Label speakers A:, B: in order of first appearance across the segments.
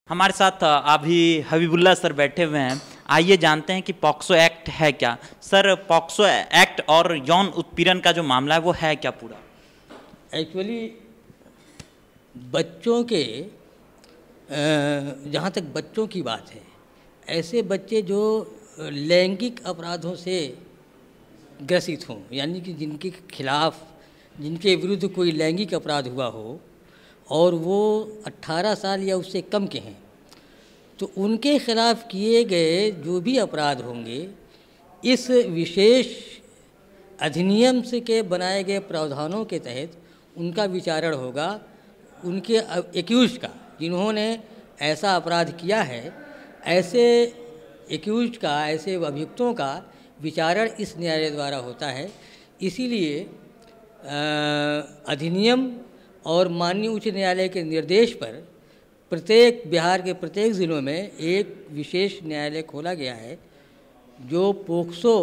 A: हमारे साथ अभी हबीबुल्ला सर बैठे हुए हैं। आइए जानते हैं कि पॉक्सो एक्ट है क्या। सर, पॉक्सो एक्ट और यौन उत्पीड़न का जो मामला है वो है क्या पूरा?
B: एक्चुअली बच्चों के जहाँ तक बच्चों की बात है, ऐसे बच्चे जो लैंगिक अपराधों से ग्रसित हों, यानी कि जिनके खिलाफ, जिनके विरुद्ध कोई लैंगिक अपराध हुआ हो और वो 18 साल या उससे कम के हैं, तो उनके खिलाफ किए गए जो भी अपराध होंगे, इस विशेष अधिनियम से के बनाए गए प्रावधानों के तहत उनका विचारण होगा। उनके एक्यूज का, जिन्होंने ऐसा अपराध किया है, ऐसे एक्यूज का, ऐसे अभियुक्तों का विचारण इस न्यायालय द्वारा होता है। इसीलिए अधिनियम और माननीय उच्च न्यायालय के निर्देश पर प्रत्येक बिहार के प्रत्येक ज़िलों में एक विशेष न्यायालय खोला गया है, जो पोक्सो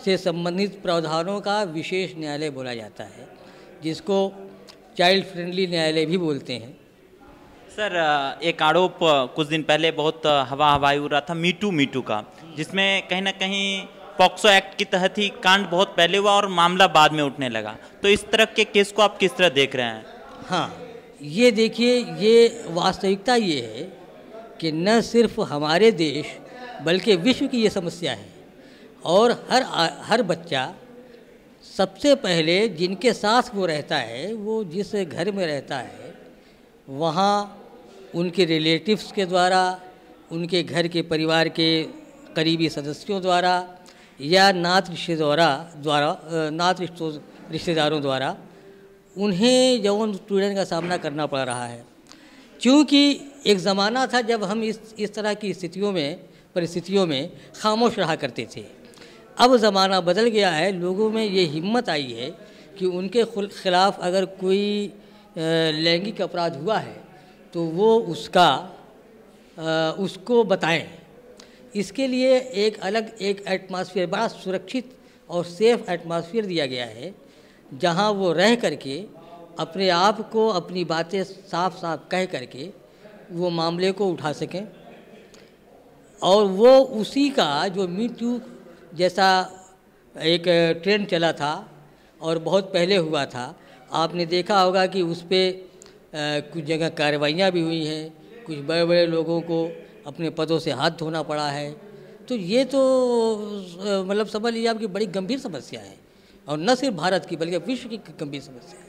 B: से संबंधित प्रावधानों का विशेष न्यायालय बोला जाता है, जिसको चाइल्ड फ्रेंडली न्यायालय भी बोलते हैं।
A: सर, एक आरोप कुछ दिन पहले बहुत हवाई उड़ रहा था, मीटू का, जिसमें कहीं ना कहीं पॉक्सो एक्ट के तहत ही कांड बहुत पहले हुआ और मामला बाद में उठने लगा। तो इस तरह के केस को आप किस तरह देख रहे हैं?
B: हाँ, ये देखिए, ये वास्तविकता ये है कि न सिर्फ हमारे देश बल्कि विश्व की ये समस्या है। और हर बच्चा सबसे पहले जिनके साथ वो रहता है, वो जिस घर में रहता है, वहाँ उनके रिलेटिव्स के द्वारा, उनके घर के परिवार के करीबी सदस्यों द्वारा या नात रिश्तेदारों द्वारा उन्हें यौन उत्पीड़न का सामना करना पड़ रहा है। क्योंकि एक ज़माना था जब हम इस तरह की परिस्थितियों में खामोश रहा करते थे। अब ज़माना बदल गया है। लोगों में ये हिम्मत आई है कि उनके खिलाफ़ अगर कोई लैंगिक अपराध हुआ है तो वो उसको बताएं। इसके लिए एक एटमॉस्फेयर, बड़ा सुरक्षित और सेफ एटमॉस्फेयर दिया गया है, जहां वो रह करके अपने आप को, अपनी बातें साफ साफ कह करके वो मामले को उठा सकें। और वो उसी का, जो मीटू जैसा एक ट्रेंड चला था और बहुत पहले हुआ था, आपने देखा होगा कि उस पर कुछ जगह कार्रवाइयाँ भी हुई हैं, कुछ बड़े बड़े लोगों को अपने पदों से हाथ धोना पड़ा है। तो ये तो मतलब समझ लीजिए आपकी बड़ी गंभीर समस्या है, और न सिर्फ भारत की बल्कि विश्व की गंभीर समस्या है।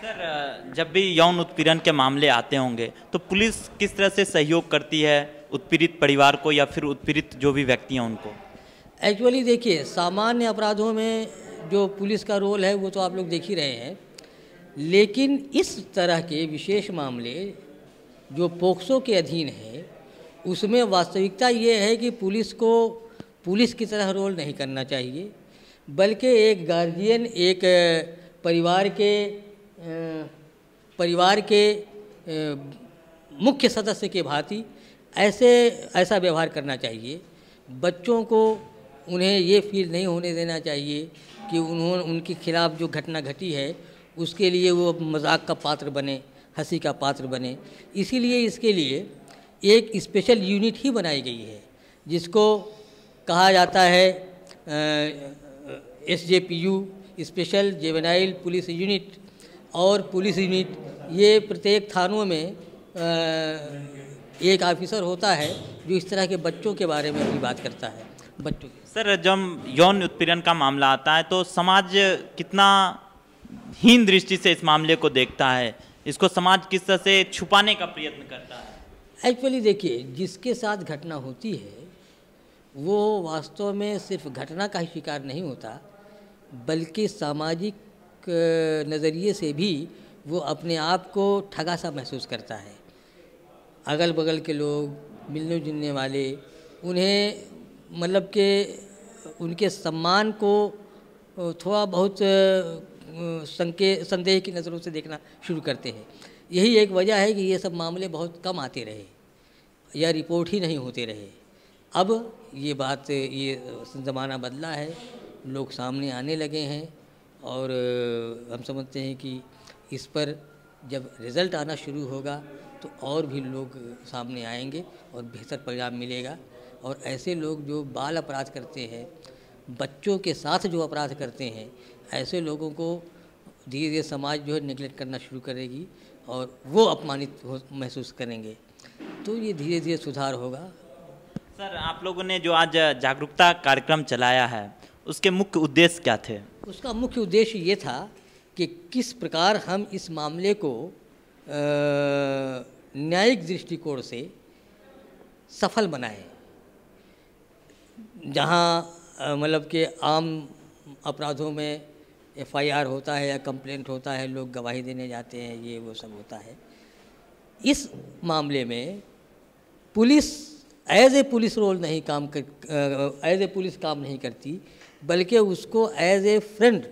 A: सर, जब भी यौन उत्पीड़न के मामले आते होंगे तो पुलिस किस तरह से सहयोग करती है उत्पीड़ित परिवार को या फिर उत्पीड़ित जो भी व्यक्ति हैं उनको?
B: एक्चुअली देखिए, सामान्य अपराधों में जो पुलिस का रोल है वो तो आप लोग देख ही रहे हैं, लेकिन इस तरह के विशेष मामले जो पोक्सो के अधीन है, उसमें वास्तविकता ये है कि पुलिस को पुलिस की तरह रोल नहीं करना चाहिए, बल्कि एक गार्जियन, एक परिवार के मुख्य सदस्य के भांति ऐसा व्यवहार करना चाहिए। बच्चों को, उन्हें ये फील नहीं होने देना चाहिए कि उनके खिलाफ जो घटना घटी है उसके लिए वो मजाक का पात्र बने, हंसी का पात्र बने। इसीलिए इसके लिए एक स्पेशल यूनिट ही बनाई गई है, जिसको कहा जाता है SJPU, special juvenile police unit. और पुलिस यूनिट, ये प्रत्येक थानों में एक ऑफिसर होता है जो इस तरह के बच्चों के बारे में भी बात करता है, बच्चों के।
A: सर, जब यौन उत्पीड़न का मामला आता है तो समाज कितना हीन दृष्टि से इस मामले को देखता है, इसको समाज किस तरह से छुपाने का प्रयत्न करता है?
B: एक्चुअली देखिए, जिसके साथ घटना होती है वो वास्तव में सिर्फ घटना का ही शिकार नहीं होता, बल्कि सामाजिक नज़रिए से भी वो अपने आप को ठगा सा महसूस करता है। अगल बगल के लोग, मिलने जुलने वाले, उन्हें मतलब कि उनके सम्मान को थोड़ा बहुत संदेह की नज़रों से देखना शुरू करते हैं। यही एक वजह है कि ये सब मामले बहुत कम आते रहे या रिपोर्ट ही नहीं होते रहे। अब ये ज़माना बदला है, लोग सामने आने लगे हैं, और हम समझते हैं कि इस पर जब रिज़ल्ट आना शुरू होगा तो और भी लोग सामने आएंगे और बेहतर परिणाम मिलेगा। और ऐसे लोग जो बाल अपराध करते हैं, बच्चों के साथ जो अपराध करते हैं, ऐसे लोगों को धीरे धीरे समाज जो है निगलेक्ट करना शुरू करेगी और वो अपमानित महसूस करेंगे, तो ये धीरे धीरे सुधार होगा।
A: सर, आप लोगों ने जो आज जागरूकता कार्यक्रम चलाया है, उसके मुख्य उद्देश्य क्या थे?
B: उसका मुख्य उद्देश्य ये था कि किस प्रकार हम इस मामले को न्यायिक दृष्टिकोण से सफल बनाएं। जहाँ मतलब कि आम अपराधों में FIR होता है या कंप्लेंट होता है, लोग गवाही देने जाते हैं, ये वो सब होता है। इस मामले में police as a police role नहीं काम कर एज ए पुलिस काम नहीं करती, बल्कि उसको एज ए फ्रेंड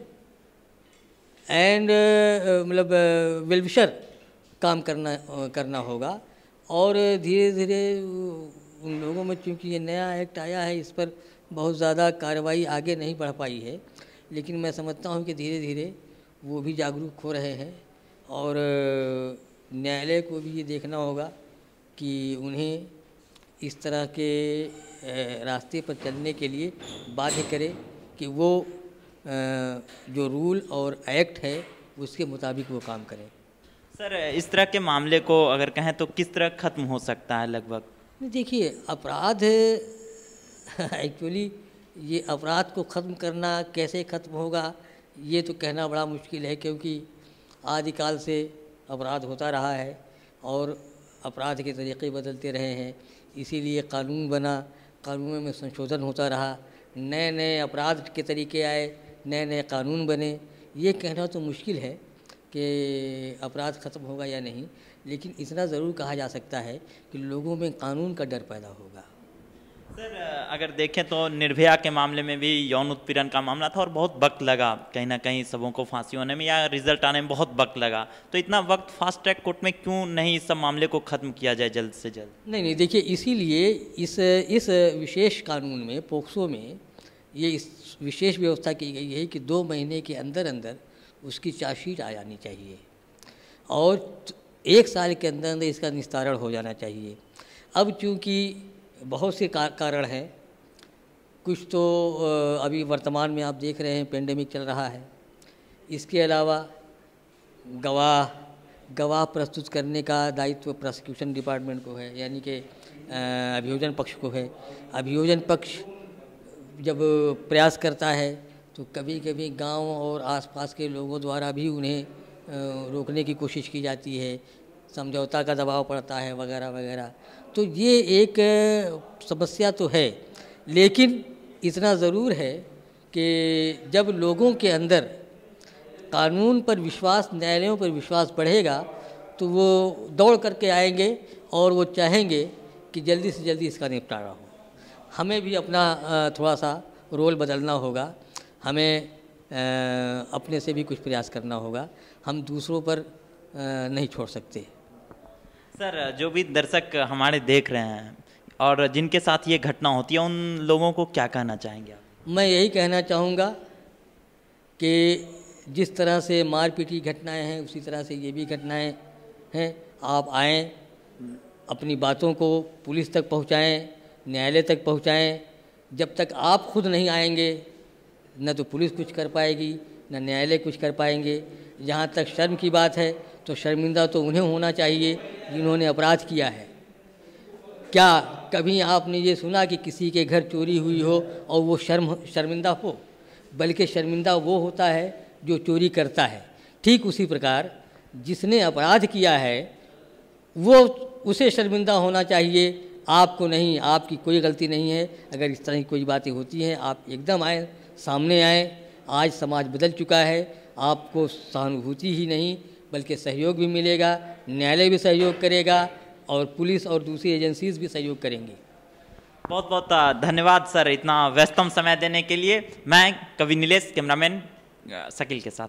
B: एंड मतलब वेलविशर काम करना होगा। और धीरे धीरे उन लोगों में, चूँकि ये नया एक्ट आया है, इस पर बहुत ज़्यादा कार्रवाई आगे नहीं बढ़ पाई है, लेकिन मैं समझता हूँ कि धीरे धीरे वो भी जागरूक हो रहे हैं। और न्यायालय को भी ये देखना होगा कि उन्हें इस तरह के रास्ते पर चलने के लिए बाध्य करे कि वो जो रूल और एक्ट है उसके मुताबिक वो काम करें।
A: सर, इस तरह के मामले को अगर कहें तो किस तरह ख़त्म हो सकता है लगभग?
B: देखिए, अपराध एक्चुअली ये अपराध को ख़त्म करना कैसे ख़त्म होगा ये तो कहना बड़ा मुश्किल है, क्योंकि आदिकाल से अपराध होता रहा है और अपराध के तरीक़े बदलते रहे हैं। इसीलिए कानून बना, कानूनों में संशोधन होता रहा, नए नए अपराध के तरीके आए, नए नए कानून बने। ये कहना तो मुश्किल है कि अपराध ख़त्म होगा या नहीं, लेकिन इतना ज़रूर कहा जा सकता है कि लोगों में कानून का डर पैदा होगा।
A: सर, अगर देखें तो निर्भया के मामले में भी यौन उत्पीड़न का मामला था और बहुत वक्त लगा कहीं ना कहीं सबों को फांसी होने में या रिजल्ट आने में बहुत वक्त लगा, तो इतना वक्त फास्ट ट्रैक कोर्ट में क्यों नहीं इस सब मामले को ख़त्म किया जाए जल्द से जल्द?
B: नहीं, देखिए, इसीलिए इस विशेष कानून में, पोक्सो में, ये इस विशेष व्यवस्था की गई है कि 2 महीने के अंदर अंदर उसकी चार्जशीट आ जानी चाहिए और 1 साल के अंदर अंदर इसका निस्तारण हो जाना चाहिए। अब चूँकि बहुत से कारण हैं, कुछ तो अभी वर्तमान में आप देख रहे हैं पेंडेमिक चल रहा है, इसके अलावा गवाह प्रस्तुत करने का दायित्व प्रोसिक्यूशन डिपार्टमेंट को है, यानी कि अभियोजन पक्ष को है। अभियोजन पक्ष जब प्रयास करता है तो कभी कभी गांव और आसपास के लोगों द्वारा भी उन्हें रोकने की कोशिश की जाती है, समझौता का दबाव पड़ता है वगैरह वगैरह। तो ये एक समस्या तो है, लेकिन इतना ज़रूर है कि जब लोगों के अंदर कानून पर विश्वास, न्यायालयों पर विश्वास बढ़ेगा तो वो दौड़ करके आएंगे और वो चाहेंगे कि जल्दी से जल्दी इसका निपटारा हो। हमें भी अपना थोड़ा सा रोल बदलना होगा, हमें अपने से भी कुछ प्रयास करना होगा, हम दूसरों पर नहीं छोड़ सकते।
A: सर, जो भी दर्शक हमारे देख रहे हैं और जिनके साथ ये घटना होती है, उन लोगों को क्या कहना चाहेंगे आप?
B: मैं यही कहना चाहूँगा कि जिस तरह से मारपीट की घटनाएँ हैं उसी तरह से ये भी घटनाएँ हैं। आप आएँ, अपनी बातों को पुलिस तक पहुँचाएँ, न्यायालय तक पहुँचाएँ। जब तक आप खुद नहीं आएंगे न तो पुलिस कुछ कर पाएगी न न्यायालय कुछ कर पाएंगे। जहाँ तक शर्म की बात है तो शर्मिंदा तो उन्हें होना चाहिए जिन्होंने अपराध किया है। क्या कभी आपने ये सुना कि किसी के घर चोरी हुई हो और वो शर्मिंदा हो? बल्कि शर्मिंदा वो होता है जो चोरी करता है। ठीक उसी प्रकार जिसने अपराध किया है वो उसे शर्मिंदा होना चाहिए, आपको नहीं। आपकी कोई गलती नहीं है। अगर इस तरह की कोई बातें होती हैं आप एकदम आए, सामने आए। आज समाज बदल चुका है, आपको सहानुभूति ही नहीं बल्कि सहयोग भी मिलेगा, न्यायालय भी सहयोग करेगा और पुलिस और दूसरी एजेंसीज भी सहयोग करेंगी।
A: बहुत बहुत धन्यवाद सर, इतना व्यस्तम समय देने के लिए। मैं कवि नीलेश, कैमरामैन शकील के साथ।